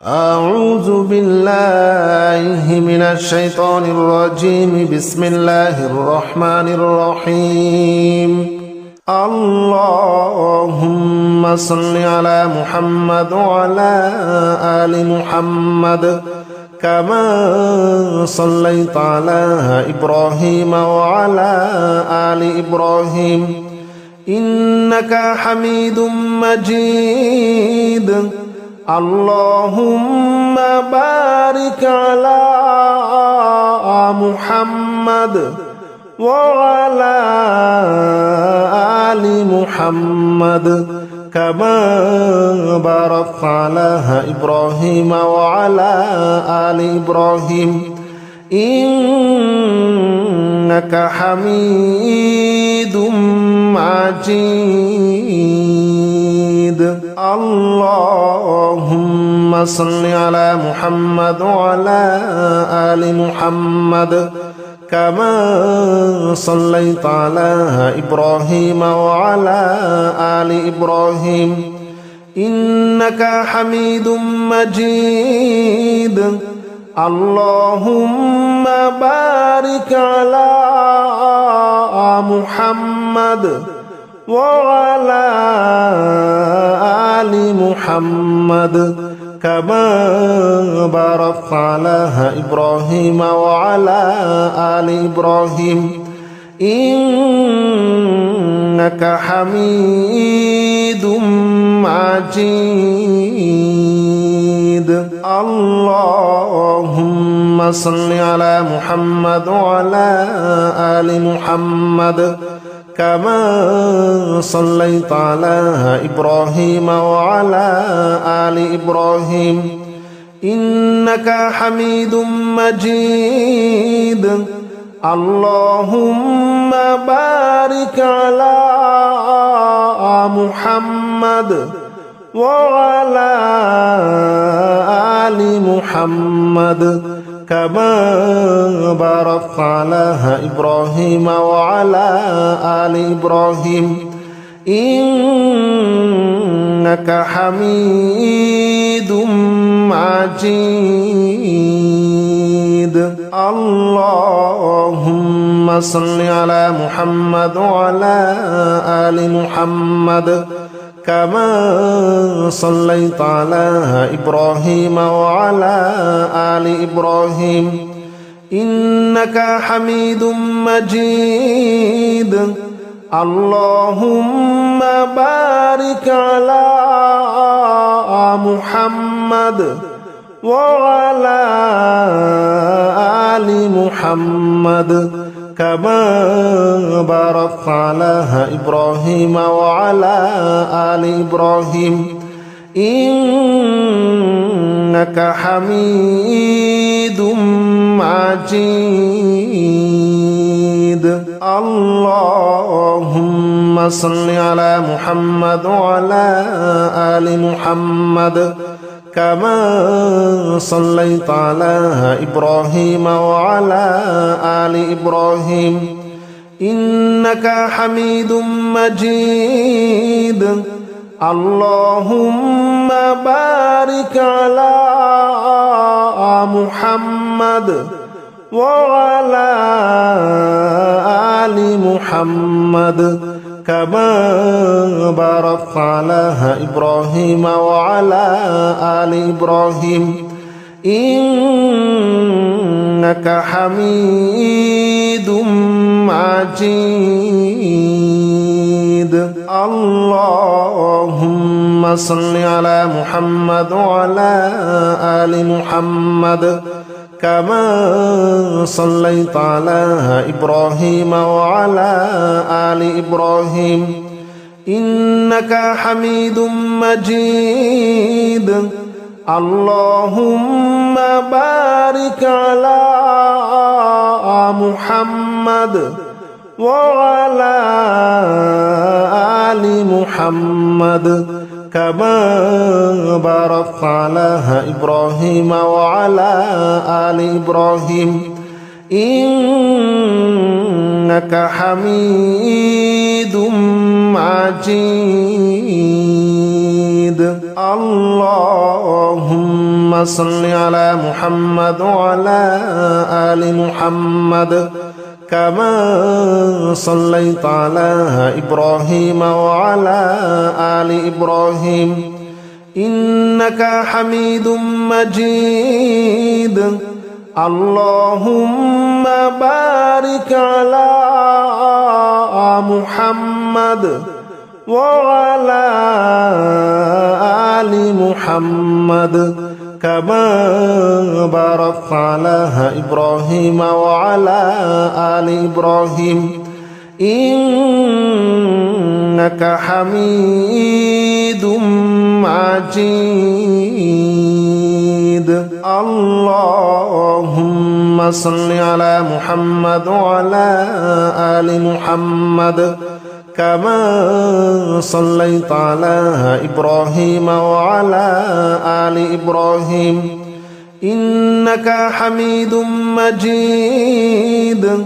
أعوذ بالله من الشيطان الرجيم. بسم الله الرحمن الرحيم. اللهم صل على محمد وعلى آل محمد كما صليت على إبراهيم وعلى آل إبراهيم إنك حميد مجيد. اللهم بارك على محمد وعلى آل محمد كما باركت على إبراهيم وعلى آل إبراهيم إنك حميد مجيد. اللهم صل على محمد وعلى آل محمد كما صليت على إبراهيم وعلى آل إبراهيم إنك حميد مجيد. اللهم بارك على محمد وعلى آل محمد كما باركت على إبراهيم وعلى آل إبراهيم إنك حميد مجيد. اللهم صل على محمد وعلى آل محمد كما صليت على إبراهيم وعلى آل إبراهيم إنك حميد مجيد. اللهم بارك على محمد وعلى آل محمد كما باركت على إبراهيم وعلى آل إبراهيم إنك حميد مجيد. اللهم صل على محمد وعلى آل محمد كما صليت على إبراهيم وعلى آل إبراهيم إنك حميد مجيد. اللهم بارك على محمد وعلى آل محمد كما باركت على إبراهيم وعلى آل إبراهيم إنك حميد مجيد. اللهم صل على محمد وعلى آل محمد كما صليت على إبراهيم وعلى آل إبراهيم إنك حميد مجيد. اللهم بارك على محمد وعلى آل محمد كما باركت على إبراهيم وعلى آل إبراهيم إنك حميد مجيد. اللهم صل على محمد وعلى آل محمد كما صليت على إبراهيم وعلى آل إبراهيم إنك حميد مجيد. اللهم بارك على محمد وعلى آل محمد كما باركت على إبراهيم وعلى آل إبراهيم إنك حميد مجيد. اللهم صل على محمد وعلى آل محمد كما صليت على إبراهيم وعلى آل إبراهيم إنك حميد مجيد اللهم بارك على محمد وعلى آل محمد كما باركت على إبراهيم وعلى آل إبراهيم إنك حميد مجيد اللهم صل على محمد وعلى آل محمد كما صليت على إبراهيم وعلى آل إبراهيم إنك حميد مجيد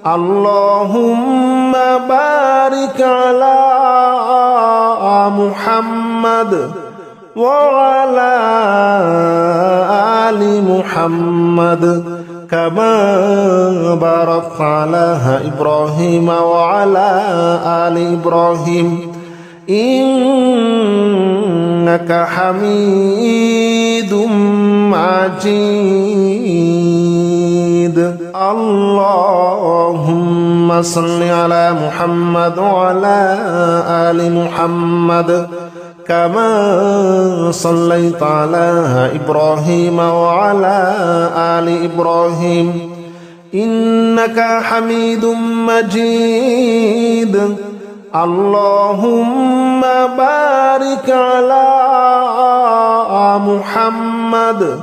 اللهم بارك على محمد وعلى آل محمد كما باركت على إبراهيم وعلى آل إبراهيم إنك حميد مجيد اللهم صل على محمد وعلى آل محمد كما صليت على إبراهيم وعلى آل إبراهيم إنك حميد مجيد اللهم بارك على محمد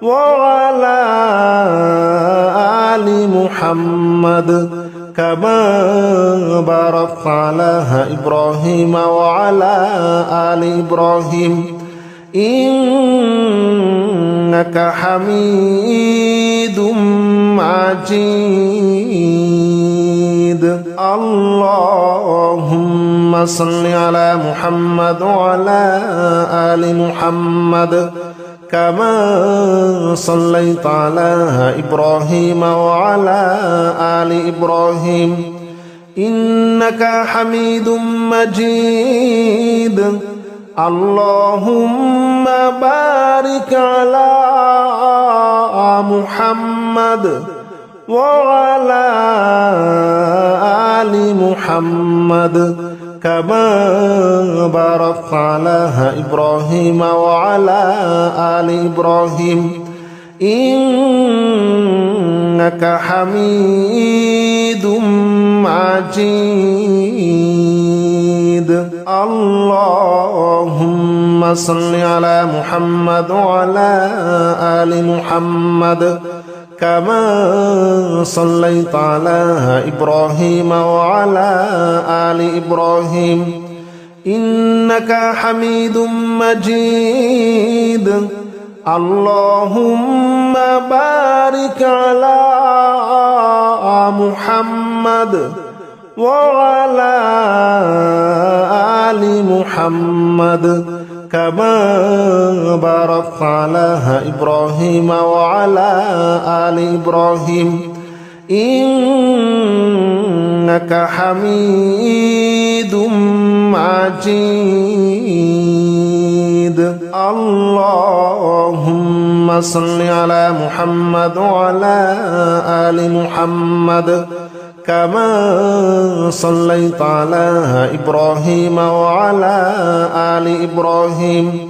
وعلى آل محمد كما باركت على إبراهيم وعلى آل إبراهيم إنك حميد مجيد اللهم صل على محمد وعلى آل محمد كما صليت على إبراهيم وعلى آل إبراهيم إنك حميد مجيد اللهم بارك على محمد وعلى آل محمد كما باركت على إبراهيم وعلى آل إبراهيم إنك حميد مجيد اللهم صل على محمد وعلى آل محمد كما صليت على إبراهيم وعلى آل إبراهيم إنك حميد مجيد اللهم بارك على محمد وعلى آل محمد كما باركت على إبراهيم وعلى آل إبراهيم إنك حميد مجيد اللهم صل على محمد وعلى آل محمد كما صليت على إبراهيم وعلى آل إبراهيم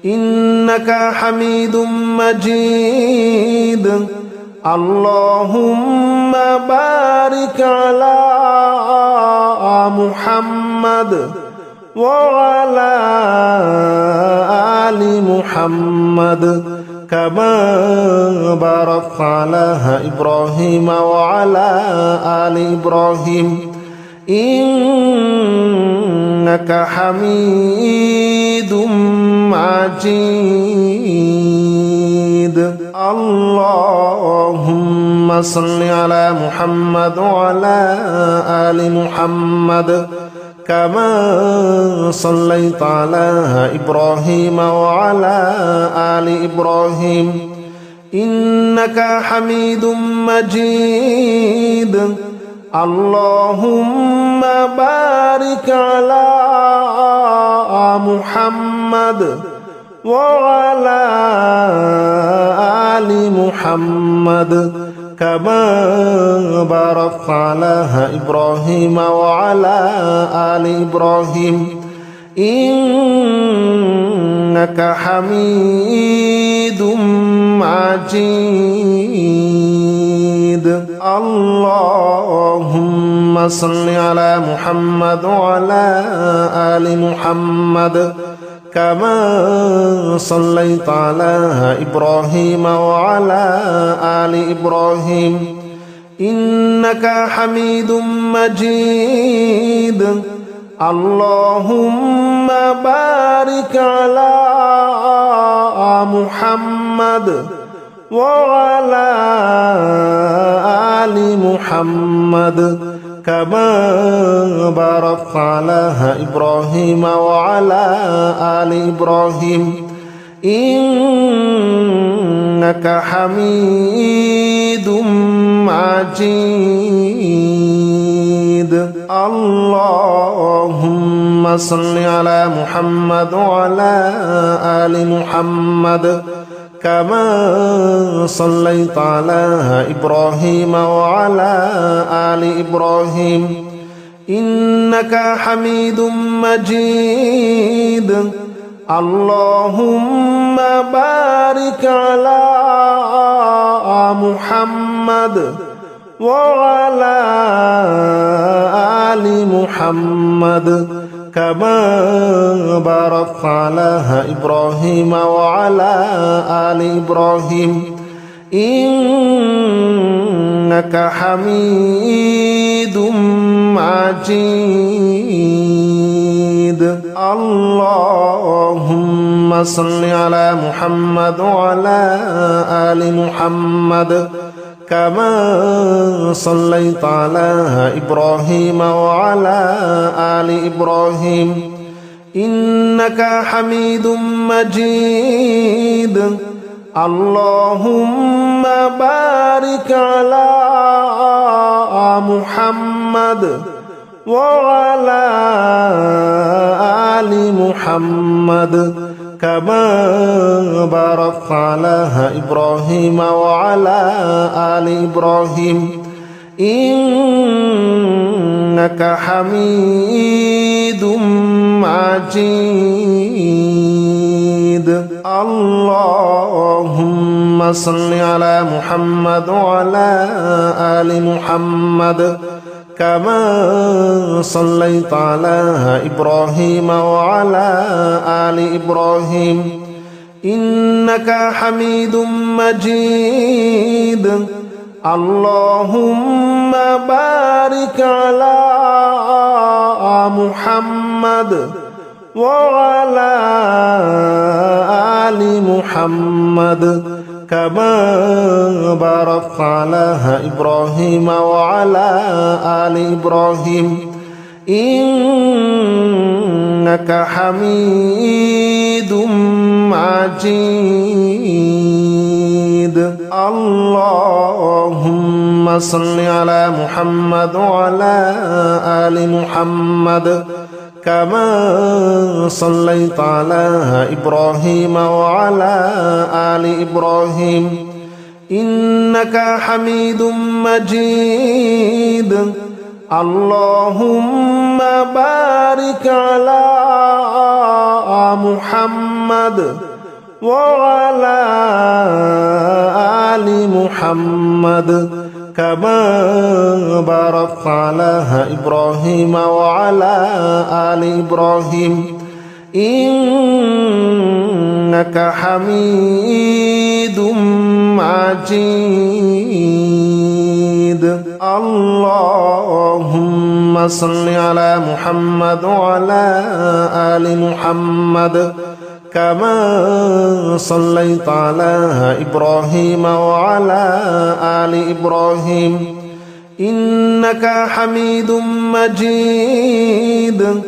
إنك حميد مجيد اللهم بارك على محمد وعلى آل محمد كما باركت على إبراهيم وعلى آل إبراهيم إنك حميد مجيد اللهم صل على محمد وعلى آل محمد كما صليت على إبراهيم وعلى آل إبراهيم إنك حميد مجيد اللهم بارك على محمد وعلى آل محمد كما باركت على إبراهيم وعلى آل إبراهيم إنك حميد مجيد اللهم صل على محمد وعلى آل محمد كما صليت على إبراهيم وعلى آل إبراهيم إنك حميد مجيد اللهم بارك على محمد وعلى آل محمد كما باركت على إبراهيم وعلى آل إبراهيم إنك حميد مجيد اللهم صل على محمد وعلى آل محمد كما صليت على إبراهيم وعلى آل إبراهيم إنك حميد مجيد اللهم بارك على محمد وعلى آل محمد كما باركت على إبراهيم وعلى آل إبراهيم إنك حميد مجيد اللهم صل على محمد وعلى آل محمد كما صليت على إبراهيم وعلى آل إبراهيم إنك حميد مجيد اللهم بارك على محمد وعلى آل محمد كما باركت على إبراهيم وعلى آل إبراهيم إنك حميد مجيد اللهم صل على محمد وعلى آل محمد كما صليت على إبراهيم وعلى آل إبراهيم إنك حميد مجيد اللهم بارك على محمد وعلى آل محمد كما باركت على إبراهيم وعلى آل إبراهيم إنك حميد مجيد اللهم صل على محمد وعلى آل محمد كما صليت على إبراهيم وعلى آل إبراهيم إنك حميد مجيد اللهم بارك على محمد وعلى آل محمد كما باركت على إبراهيم وعلى آل إبراهيم إنك حميد مجيد اللهم صل على محمد وعلى آل محمد كما صليت على إبراهيم وعلى آل إبراهيم إنك حميد مجيد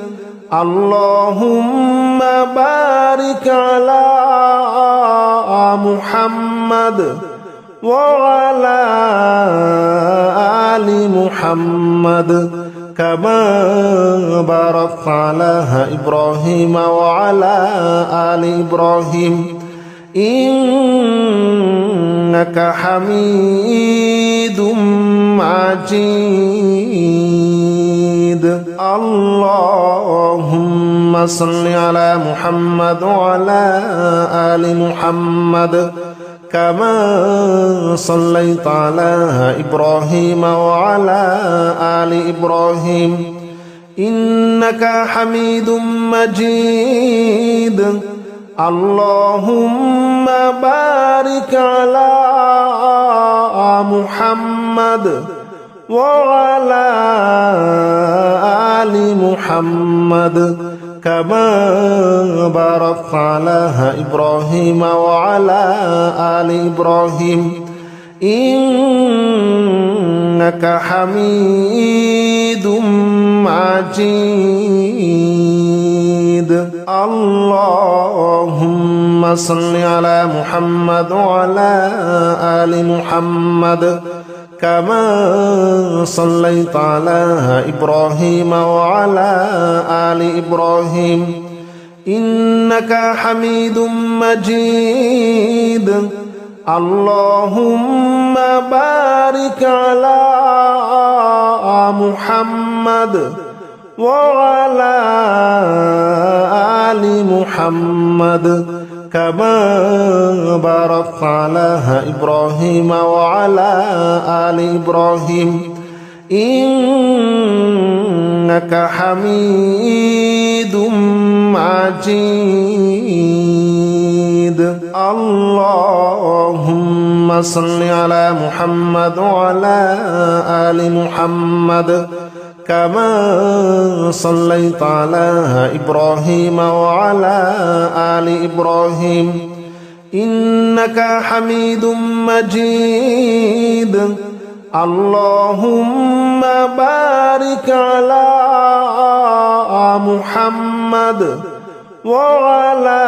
اللهم بارك على محمد وعلى آل محمد كما باركت على إبراهيم وعلى آل إبراهيم إنك حميد مجيد اللهم صل على محمد وعلى آل محمد كما صليت على إبراهيم وعلى آل إبراهيم إنك حميد مجيد اللهم بارك على محمد وعلى آل محمد كما باركت على إبراهيم وعلى آل إبراهيم إنك حميد مجيد اللهم صل على محمد وعلى آل محمد كما صليت على إبراهيم وعلى آل إبراهيم إنك حميد مجيد اللهم بارك على محمد وعلى آل محمد كما باركت على إبراهيم وعلى آل إبراهيم إنك حميد مجيد اللهم صل على محمد وعلى آل محمد كما صليت على إبراهيم وعلى آل إبراهيم إنك حميد مجيد اللهم بارك على محمد وعلى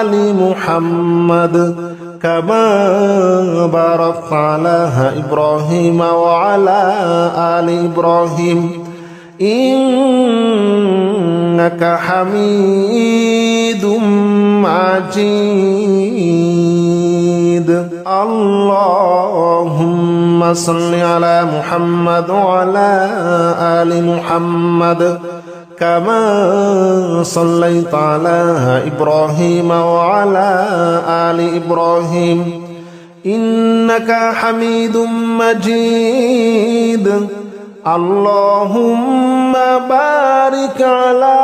آل محمد كما باركت على إبراهيم وعلى آل إبراهيم إنك حميد مجيد اللهم صل على محمد وعلى آل محمد كما صليت على إبراهيم وعلى آل إبراهيم إنك حميد مجيد اللهم بارك على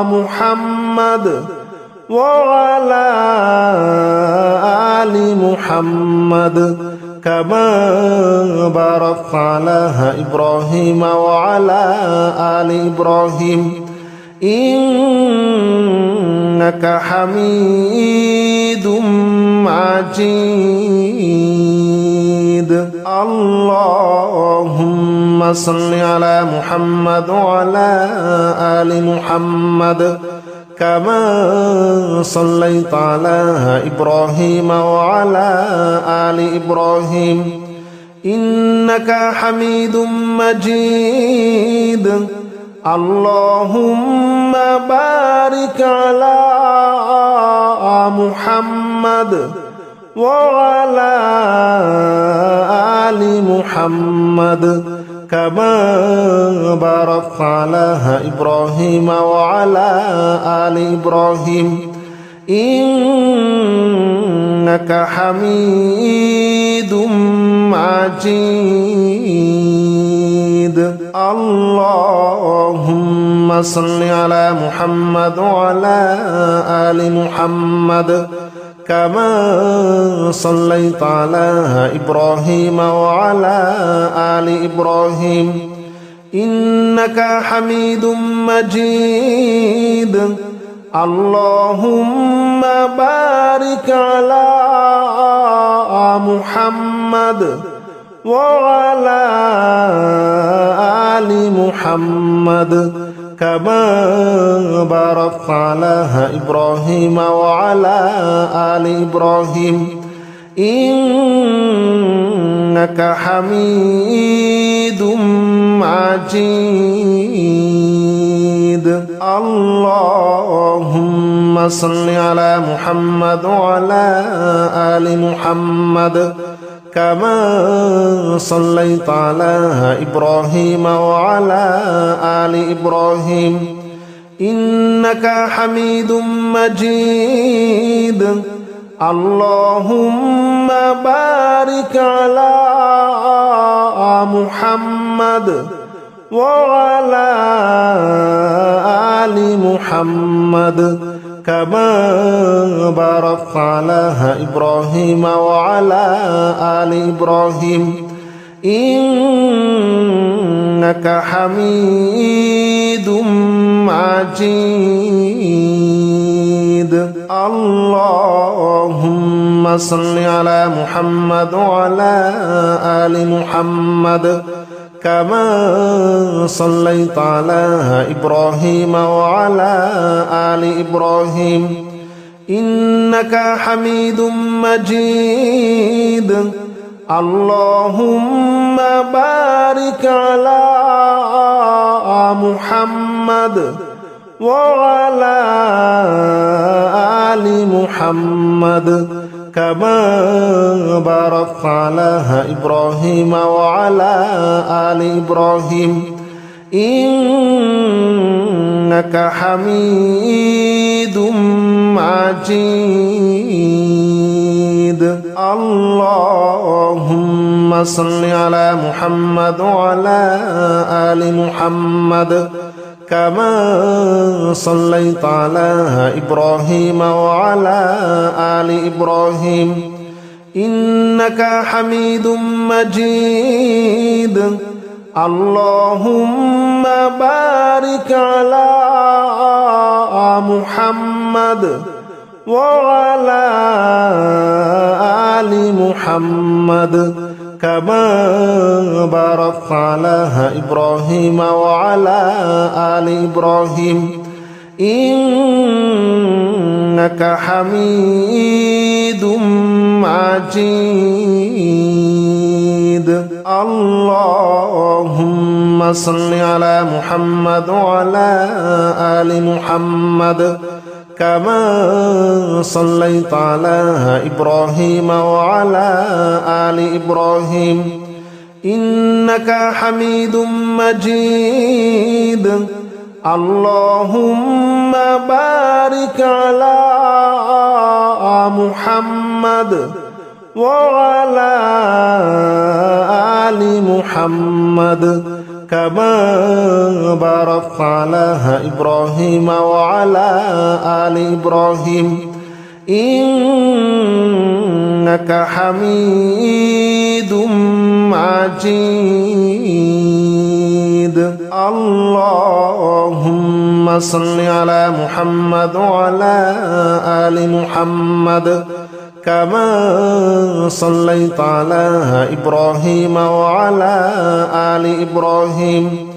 محمد وعلى آل محمد كما باركت على إبراهيم وعلى آل إبراهيم إنك حميد مجيد اللهم صل على محمد وعلى آل محمد كما صليت على إبراهيم وعلى آل إبراهيم إنك حميد مجيد اللهم بارك على محمد وعلى آل محمد كما باركت على إبراهيم وعلى آل إبراهيم إنك حميد مجيد اللهم صل على محمد وعلى آل محمد كما صليت على إبراهيم وعلى آل إبراهيم إنك حميد مجيد اللهم بارك على محمد وعلى آل محمد كما باركت على إبراهيم وعلى آل إبراهيم إنك حميد مجيد اللهم صل على محمد وعلى آل محمد كما صليت على إبراهيم وعلى آل إبراهيم إنك حميد مجيد اللهم بارك على محمد وعلى آل محمد كما باركت على إبراهيم وعلى آل إبراهيم إنك حميد مجيد اللهم صل على محمد وعلى آل محمد كما صليت على إبراهيم وعلى آل إبراهيم إنك حميد مجيد اللهم بارك على محمد وعلى آل محمد كما باركت على إبراهيم وعلى آل إبراهيم إنك حميد مجيد اللهم صل على محمد وعلى آل محمد كما صليت على إبراهيم وعلى آل إبراهيم إنك حميد مجيد اللهم بارك على محمد وعلى آل محمد كما باركت على إبراهيم وعلى آل إبراهيم إنك حميد مجيد اللهم صل على محمد وعلى آل محمد كما صليت على إبراهيم وعلى آل إبراهيم إنك حميد مجيد اللهم بارك على محمد وعلى آل محمد كما باركت على إبراهيم وعلى آل إبراهيم إنك حميد مجيد اللهم صل على محمد وعلى آل محمد كما صليت على إبراهيم وعلى آل إبراهيم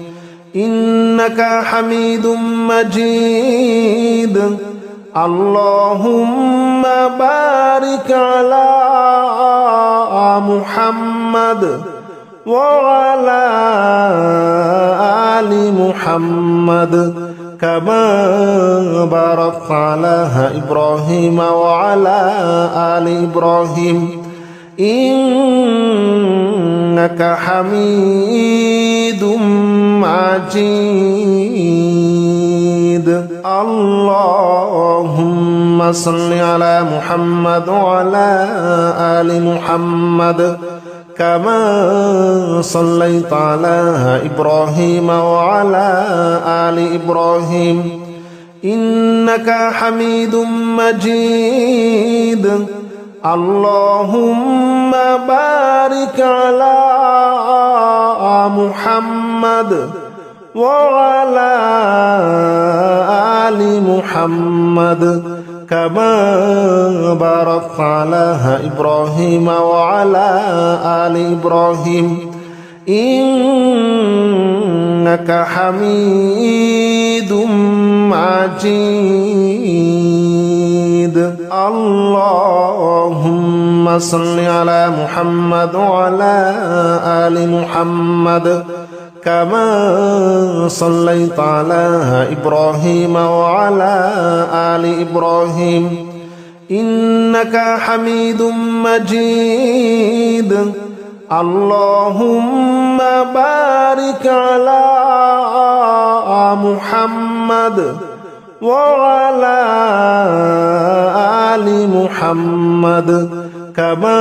إنك حميد مجيد اللهم بارك على محمد وعلى آل محمد كما باركت على إبراهيم وعلى آل إبراهيم إنك حميد مجيد اللهم صل على محمد وعلى آل محمد كما صليت على إبراهيم وعلى آل إبراهيم إنك حميد مجيد اللهم بارك على محمد وعلى آل محمد كما باركت على إبراهيم وعلى آل إبراهيم إنك حميد مجيد اللهم صل على محمد وعلى آل محمد كما صليت على إبراهيم وعلى آل إبراهيم إنك حميد مجيد اللهم بارك على محمد وعلى آل محمد كما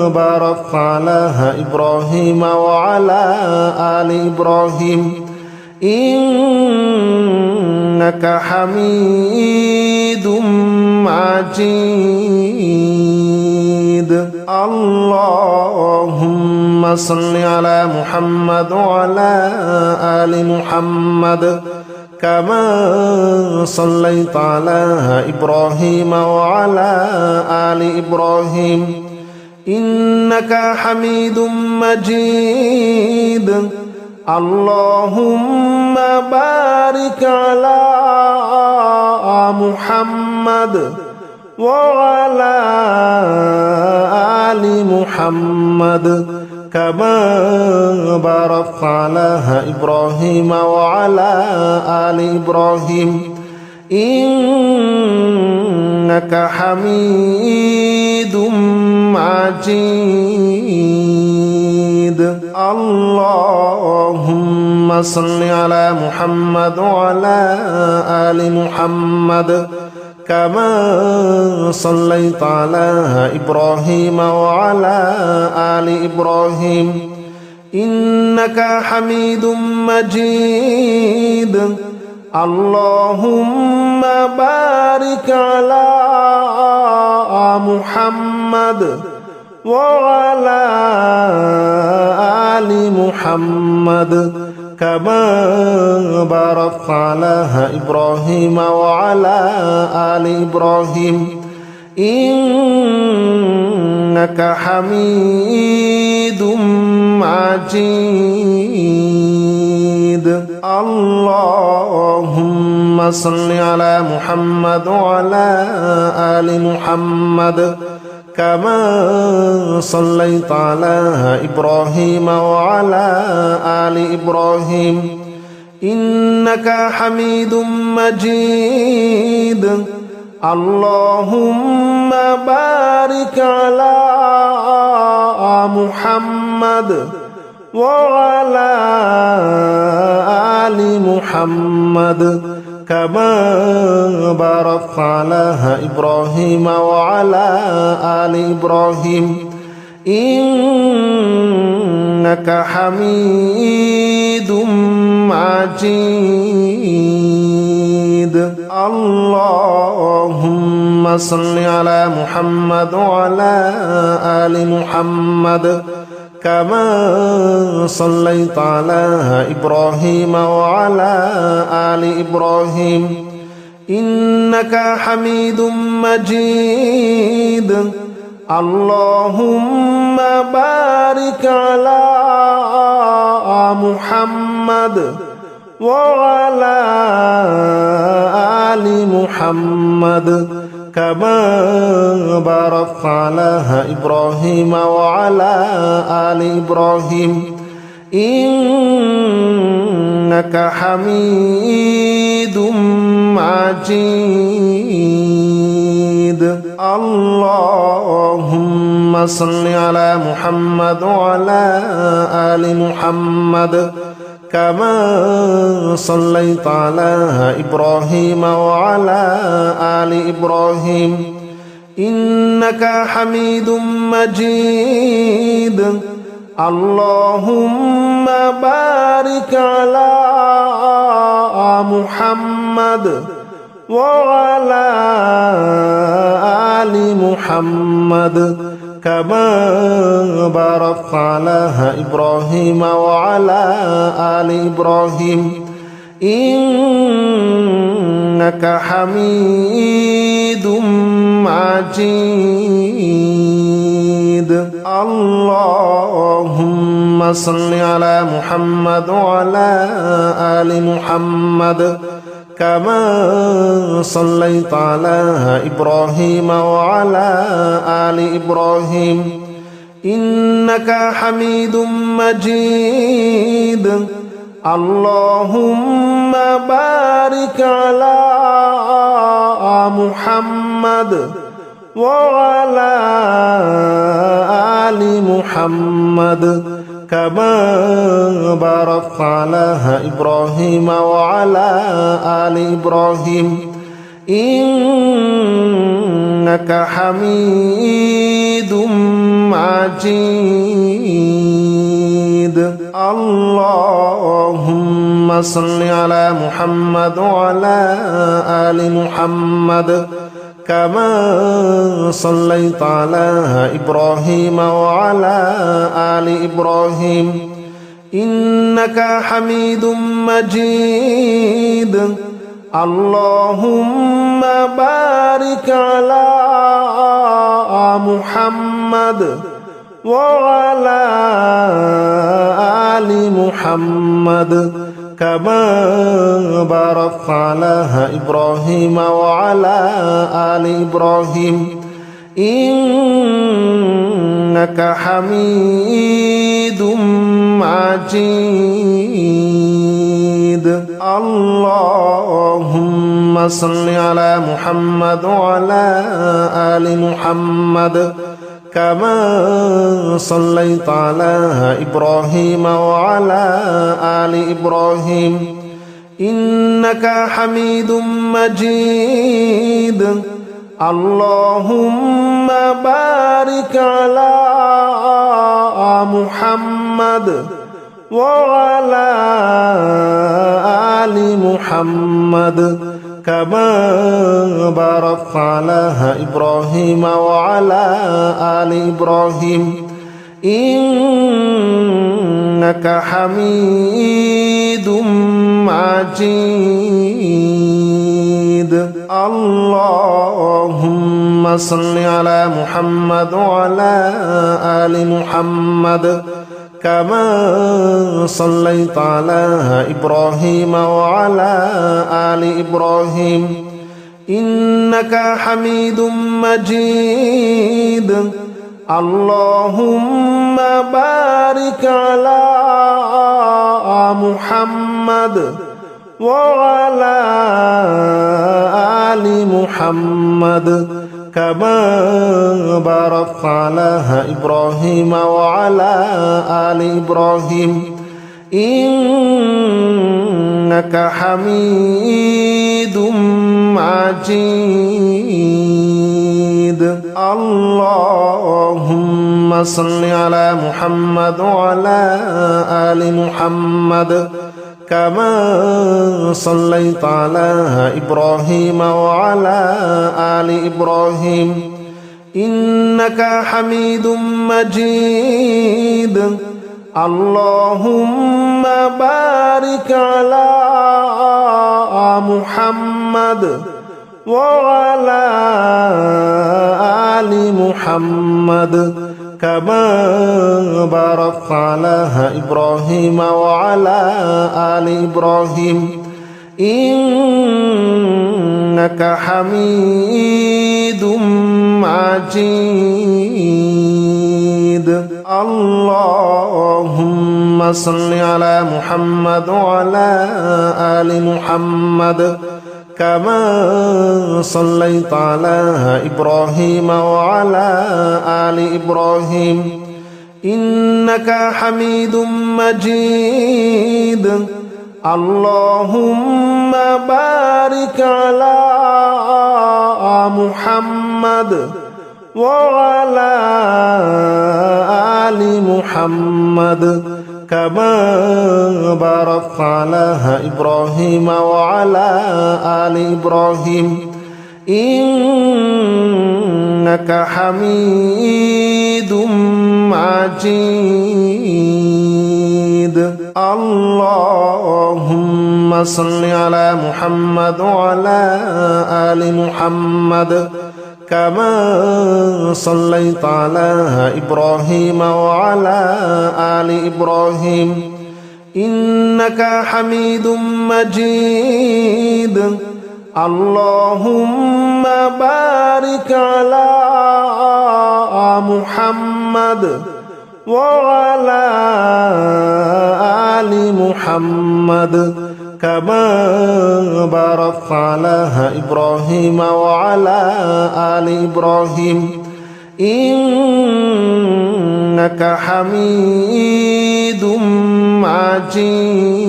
باركت على إبراهيم وعلى آل إبراهيم إنك حميد مجيد اللهم صل على محمد وعلى آل محمد كما صليت على إبراهيم وعلى آل إبراهيم إنك حميد مجيد اللهم بارك على محمد وعلى آل محمد كما باركت على إبراهيم وعلى آل إبراهيم إنك حميد مجيد اللهم صل على محمد وعلى آل محمد كما صليت على إبراهيم وعلى آل إبراهيم إنك حميد مجيد اللهم بارك على محمد وعلى آل محمد كما باركت على إبراهيم وعلى آل إبراهيم إنك حميد مجيد اللهم صل على محمد وعلى آل محمد كما صليت على إبراهيم وعلى آل إبراهيم إنك حميد مجيد اللهم بارك على محمد وعلى آل محمد كما باركت على إبراهيم وعلى آل إبراهيم إنك حميد مجيد اللهم صل على محمد وعلى آل محمد كما صليت على إبراهيم وعلى آل إبراهيم إنك حميد مجيد اللهم بارك على محمد وعلى آل محمد كما باركت على إبراهيم وعلى آل إبراهيم إنك حميد مجيد اللهم صل على محمد وعلى آل محمد كما صليت على إبراهيم وعلى آل إبراهيم إنك حميد مجيد اللهم بارك على محمد وعلى آل محمد كما باركت على إبراهيم وعلى آل إبراهيم إنك حميد مجيد اللهم صل على محمد وعلى آل محمد كما صليت على إبراهيم وعلى آل إبراهيم إنك حميد مجيد اللهم بارك على محمد وعلى آل محمد كما باركت على إبراهيم وعلى آل إبراهيم إنك حميد مجيد اللهم صل على محمد وعلى آل محمد كما صليت على إبراهيم وعلى آل إبراهيم إنك حميد مجيد اللهم بارك على محمد وعلى آل محمد كما باركت على إبراهيم وعلى آل إبراهيم إنك حميد مجيد اللهم صل على محمد وعلى آل محمد كما صليت على إبراهيم وعلى آل إبراهيم إنك حميد مجيد اللهم بارك على محمد وعلى آل محمد كما باركت على إبراهيم وعلى آل إبراهيم إنك حميد مجيد اللهم صل على محمد وعلى آل محمد كما صليت على إبراهيم وعلى آل إبراهيم إنك حميد مجيد اللهم بارك على محمد وعلى آل محمد كما باركت على إبراهيم وعلى آل إبراهيم إنك حميد مجيد اللهم صل على محمد وعلى آل محمد كما صليت على إبراهيم وعلى آل إبراهيم إنك حميد مجيد اللهم بارك على محمد وعلى آل محمد كما باركت على إبراهيم وعلى آل إبراهيم إنك حميد مجيد اللهم صل على محمد وعلى آل محمد كما صليت على إبراهيم وعلى آل إبراهيم إنك حميد مجيد اللهم بارك على محمد وعلى آل محمد كما باركت على إبراهيم وعلى آل إبراهيم إنك حميد مجيد اللهم صل على محمد وعلى آل محمد كما صليت على إبراهيم وعلى آل إبراهيم إنك حميد مجيد اللهم بارك على محمد وعلى آل محمد كما باركت على إبراهيم وعلى آل إبراهيم إنك حميد مجيد